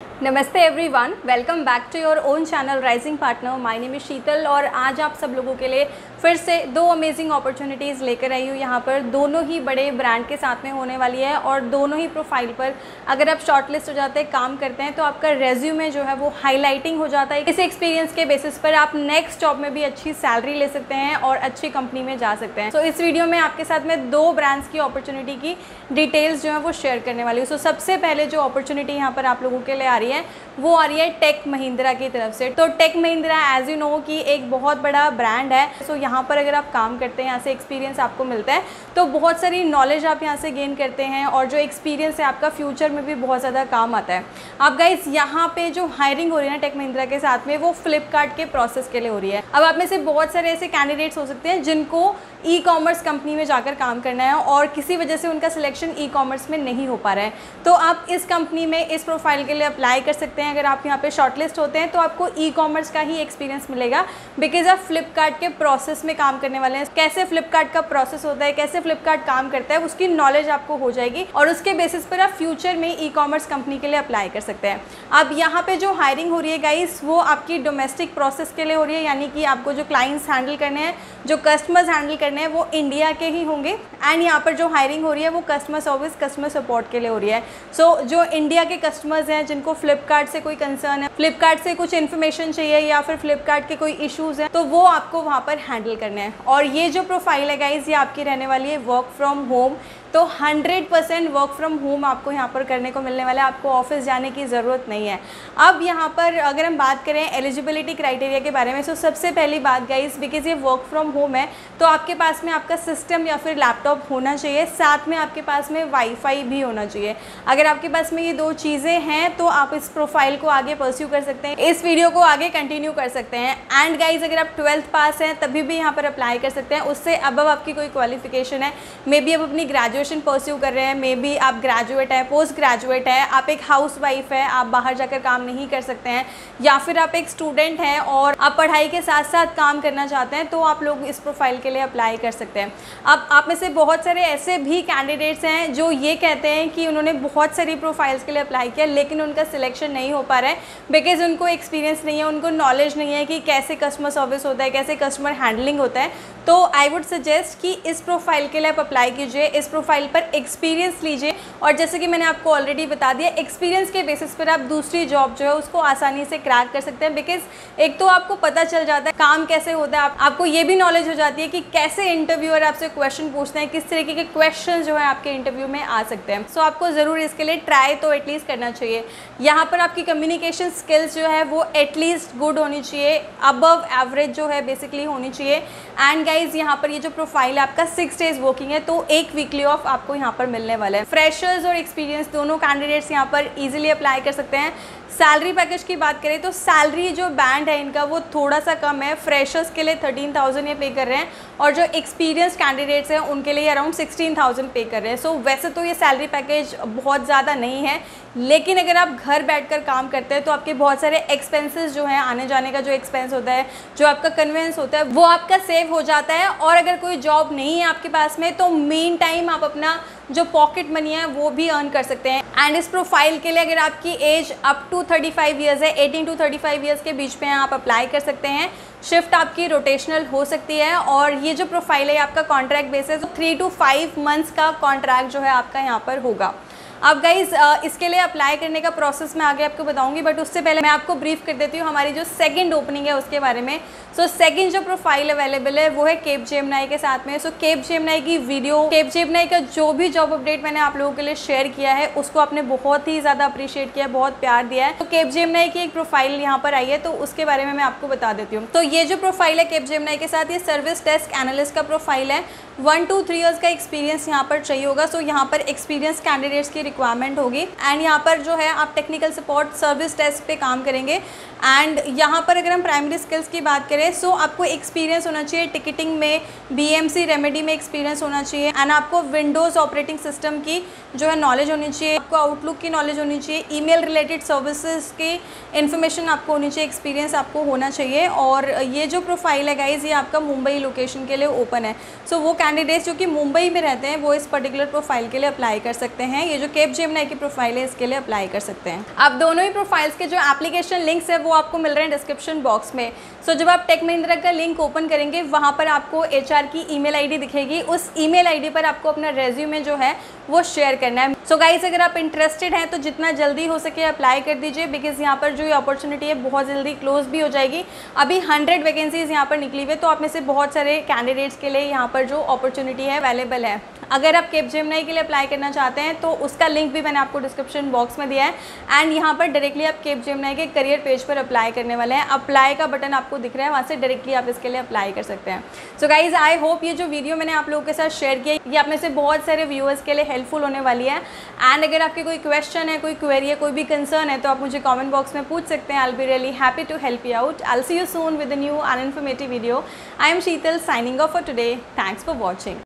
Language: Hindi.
नमस्ते everyone, welcome back to your own channel rising partner. My name is Sheetal और आज आप सब लोगों के लिए फिर से दो अमेजिंग अपॉर्चुनिटीज़ लेकर आई हूँ। यहाँ पर दोनों ही बड़े ब्रांड के साथ में होने वाली है और दोनों ही प्रोफाइल पर अगर आप शॉर्टलिस्ट हो जाते हैं, काम करते हैं, तो आपका रेज्यूमे जो है वो हाईलाइटिंग हो जाता है। इस एक्सपीरियंस के बेसिस पर आप नेक्स्ट जॉब में भी अच्छी सैलरी ले सकते हैं और अच्छी कंपनी में जा सकते हैं। सो इस वीडियो में आपके साथ में दो ब्रांड्स की अपॉर्चुनिटी की डिटेल्स जो है वो शेयर करने वाली हूँ। सो सबसे पहले जो अपॉर्चुनिटी यहाँ पर आप लोगों के लिए आ रही है वो आ रही है टेक महिंद्रा की तरफ से। तो Tech Mahindra as you know कि एक बहुत बड़ा ब्रांड है। सो यहाँ पर अगर आप काम करते हैं, यहाँ से एक्सपीरियंस आपको मिलता है, तो बहुत सारी नॉलेज आप यहाँ से गेन करते हैं और जो एक्सपीरियंस है आपका फ्यूचर में भी बहुत ज़्यादा काम आता है। अब गाइस यहाँ पे जो हायरिंग हो रही है ना टेक महिंद्रा के साथ में, वो फ्लिपकार्ट के प्रोसेस के लिए हो रही है। अब आप में से बहुत सारे ऐसे कैंडिडेट्स हो सकते हैं जिनको ई कॉमर्स कंपनी में जाकर काम करना है और किसी वजह से उनका सिलेक्शन ई कॉमर्स में नहीं हो पा रहा है, तो आप इस कंपनी में इस प्रोफाइल के लिए अप्लाई कर सकते हैं। अगर आप यहाँ पे शॉर्टलिस्ट होते हैं तो आपको ई कॉमर्स का ही एक्सपीरियंस मिलेगा, बिकॉज आप फ्लिपकार्ट के प्रोसेस में काम करने वाले हैं। कैसे फ्लिपकार्ट का प्रोसेस होता है, कैसे फ्लिपकार्ट काम करता है, उसकी नॉलेज आपको हो जाएगी और उसके बेसिस पर आप फ्यूचर में ई कॉमर्स कंपनी के लिए अप्लाई कर सकते हैं। अब यहाँ पे जो हायरिंग हो रही है गाइस, वो आपकी डोमेस्टिक प्रोसेस के लिए हो रही है, यानी कि आपको जो क्लाइंट्स हैंडल करने हैं, जो कस्टमर्स हैंडल करने हैं, वो इंडिया के ही होंगे। एंड यहाँ पर जो हायरिंग हो रही है वो कस्टमर सर्विस, कस्टमर सपोर्ट के लिए हो रही है। सो जो इंडिया के कस्टमर्स हैं जिनको फ्लिपकार्ट से कोई कंसर्न है, फ्लिपकार्ट से कुछ इन्फॉर्मेशन चाहिए या फिर फ्लिपकार्ट के कोई इश्यूज़ हैं, तो वो आपको वहाँ पर हैंडल करने हैं। और ये जो प्रोफाइल है गाइज, ये आपकी रहने वाली है वर्क फ्रॉम होम। तो 100% वर्क फ्रॉम होम आपको यहाँ पर करने को मिलने वाला है, आपको ऑफिस जाने की ज़रूरत नहीं है। अब यहाँ पर अगर हम बात करें एलिजिबिलिटी क्राइटेरिया के बारे में, तो सबसे पहली बात गाइस, बिकॉज ये वर्क फ्रॉम होम है, तो आपके पास में आपका सिस्टम या फिर लैपटॉप होना चाहिए, साथ में आपके पास में वाईफाई भी होना चाहिए। अगर आपके पास में ये दो चीज़ें हैं तो आप इस प्रोफाइल को आगे परस्यू कर सकते हैं, इस वीडियो को आगे कंटिन्यू कर सकते हैं। एंड गाइज अगर आप 12th पास हैं तभी भी यहाँ पर अप्लाई कर सकते हैं। उससे अबव आपकी कोई क्वालिफिकेशन है, मे बी आप अपनी ग्रेजुएशन परस्यू कर रहे हैं, मे बी आप ग्रेजुएट है, पोस्ट ग्रेजुएट है, आप एक हाउस वाइफ है, आप बाहर जाकर काम नहीं कर सकते हैं, या फिर आप एक स्टूडेंट हैं और आप पढ़ाई के साथ साथ काम करना चाहते हैं, तो आप लोग इस प्रोफाइल के लिए अप्लाई कर सकते हैं। अब आप में से बहुत सारे ऐसे भी कैंडिडेट्स हैं जो ये कहते हैं कि उन्होंने बहुत सारी प्रोफाइल्स के लिए अप्लाई किया लेकिन उनका सिलेक्शन नहीं हो पा रहा है, बिकॉज उनको एक्सपीरियंस नहीं है, उनको नॉलेज नहीं है कि कैसे कस्टमर सर्विस होता है, कैसे कस्टमर हैंडलिंग होता है। तो आई वुड सजेस्ट कि इस प्रोफाइल के लिए आप अप्लाई कीजिए, इस प्रोफाइल पर एक्सपीरियंस लीजिए और जैसे कि मैंने आपको ऑलरेडी बता दिया, एक्सपीरियंस के बेसिस पर आप दूसरी जॉब जो है उसको आसानी से क्रैक कर सकते हैं। बिकॉज एक तो आपको पता चल जाता है काम कैसे होता है, आपको ये भी नॉलेज हो जाती है कि कैसे इंटरव्यूअर आपसे क्वेश्चन पूछते हैं, किस तरीके के क्वेश्चन जो है आपके इंटरव्यू में आ सकते हैं। सो आपको ज़रूर इसके लिए ट्राई तो एटलीस्ट करना चाहिए। यहाँ पर आपकी कम्युनिकेशन स्किल्स जो है वो एटलीस्ट गुड होनी चाहिए, अबव एवरेज जो है बेसिकली होनी चाहिए। एंड गाइज यहाँ पर ये जो प्रोफाइल है आपका 6 डेज वर्किंग है, तो एक वीकली ऑफ आपको यहाँ पर मिलने वाला है। फ्रेशर्स और एक्सपीरियंस दोनों कैंडिडेट्स यहाँ पर इजीली अप्लाई कर सकते हैं। सैलरी पैकेज की बात करें तो सैलरी जो बैंड है इनका वो थोड़ा सा कम है। फ्रेशर्स के लिए 13,000 ये पे कर रहे हैं और जो एक्सपीरियंस कैंडिडेट्स हैं उनके लिए अराउंड 16,000 पे कर रहे हैं। सो वैसे तो ये सैलरी पैकेज बहुत ज़्यादा नहीं है, लेकिन अगर आप घर बैठकर काम करते हैं तो आपके बहुत सारे एक्सपेंसेस जो हैं, आने जाने का जो एक्सपेंस होता है, जो आपका कन्वेंस होता है, वो आपका सेव हो जाता है। और अगर कोई जॉब नहीं है आपके पास में तो मेन टाइम आप अपना जो पॉकेट मनी है वो भी अर्न कर सकते हैं। एंड इस प्रोफाइल के लिए अगर आपकी एज अप टू 35 ईयर्स है, 18 to 35 ईयर्स के बीच में आप अप्लाई कर सकते हैं। शिफ्ट आपकी रोटेशनल हो सकती है और ये जो प्रोफाइल है आपका कॉन्ट्रैक्ट बेसिस, तो 3 to 5 मंथ्स का कॉन्ट्रैक्ट जो है आपका यहाँ पर होगा। अब गाइज इसके लिए अप्लाई करने का प्रोसेस मैं आगे आपको बताऊंगी, बट उससे पहले मैं आपको ब्रीफ कर देती हूँ हमारी जो सेकंड ओपनिंग है उसके बारे में। सो सेकंड जो प्रोफाइल अवेलेबल है वो है कैपजेमिनी के साथ में। सो कैपजेमिनी की वीडियो, कैपजेमिनी का जो भी जॉब अपडेट मैंने आप लोगों के लिए शेयर किया है उसको आपने बहुत ही ज़्यादा अप्रिशिएट किया, बहुत प्यार दिया है। तो कैपजेमिनी की एक प्रोफाइल यहाँ पर आई है, तो उसके बारे में मैं आपको बता देती हूँ। तो ये जो प्रोफाइल है कैपजेमिनी के साथ, ये सर्विस डेस्क एनालिस्ट का प्रोफाइल है। 1 to 3 ईयर्स का एक्सपीरियंस यहाँ पर चाहिए होगा। सो यहाँ पर एक्सपीरियंस कैंडिडेट्स की रिक्वायरमेंट होगी। एंड यहाँ पर जो है आप टेक्निकल सपोर्ट सर्विस डेस्क पे काम करेंगे। एंड यहाँ पर अगर हम प्राइमरी स्किल्स की बात करें, सो आपको एक्सपीरियंस होना चाहिए टिकटिंग में, BMC रेमेडी में एक्सपीरियंस होना चाहिए। एंड आपको विंडोज़ ऑपरेटिंग सिस्टम की जो है नॉलेज होनी चाहिए, आपको आउटलुक की नॉलेज होनी चाहिए, ईमेल रिलेटेड सर्विसेज की इन्फॉर्मेशन आपको होनी चाहिए, एक्सपीरियंस आपको होना चाहिए। और ये जो प्रोफाइल है गाइज, ये आपका मुंबई लोकेशन के लिए ओपन है। सो वो कैंडिडेट्स जो कि मुंबई में रहते हैं वो इस पर्टिकुलर प्रोफाइल के लिए अप्लाई कर सकते हैं। ये जो कैपजेमिनी की प्रोफाइल है इसके लिए अप्लाई कर सकते हैं। अब दोनों ही प्रोफाइल्स के जो एप्लीकेशन लिंक्स है वो आपको मिल रहे हैं डिस्क्रिप्शन बॉक्स में। सो जब आप टेक महिंद्रा का लिंक ओपन करेंगे वहाँ पर आपको HR की ईमेल ID दिखेगी। उस ईमेल ID पर आपको अपना रेज्यूमे जो है वो शेयर करना है। सो गाइस, अगर आप इंटरेस्टेड हैं तो जितना जल्दी हो सके अप्लाई कर दीजिए, बिकॉज यहाँ पर जो ये अपॉर्चुनिटी है बहुत जल्दी क्लोज भी हो जाएगी। अभी 100 वैकेंसीज यहाँ पर निकली हुई है, तो आप में से बहुत सारे कैंडिडेट्स के लिए यहाँ पर जो अपॉर्चुनिटी है अवेलेबल है। अगर आप कैपजेमिनी के लिए अप्लाई करना चाहते हैं तो उसका लिंक भी मैंने आपको डिस्क्रिप्शन बॉक्स में दिया है, एंड यहाँ पर डायरेक्टली आप कैपजेमिनी के करियर पेज पर अप्लाई करने वाले हैं। अप्लाई का बटन आपको दिख रहा है, वहाँ से डायरेक्टली आप इसके लिए अप्लाई कर सकते हैं। सो गाइज, आई होप ये जो वीडियो मैंने आप लोगों के साथ शेयर किया ये आप में से बहुत सारे व्यूअर्स के लिए हेल्पफुल होने वाली है। एंड अगर आपके कोई क्वेश्चन है, कोई क्वेरी है, कोई भी कंसर्न है तो आप मुझे कमेंट बॉक्स में पूछ सकते हैं। I will be really happy to help you out. I will see you soon with a new and informative video. I am Sheetal, signing off for today. Thanks for watching.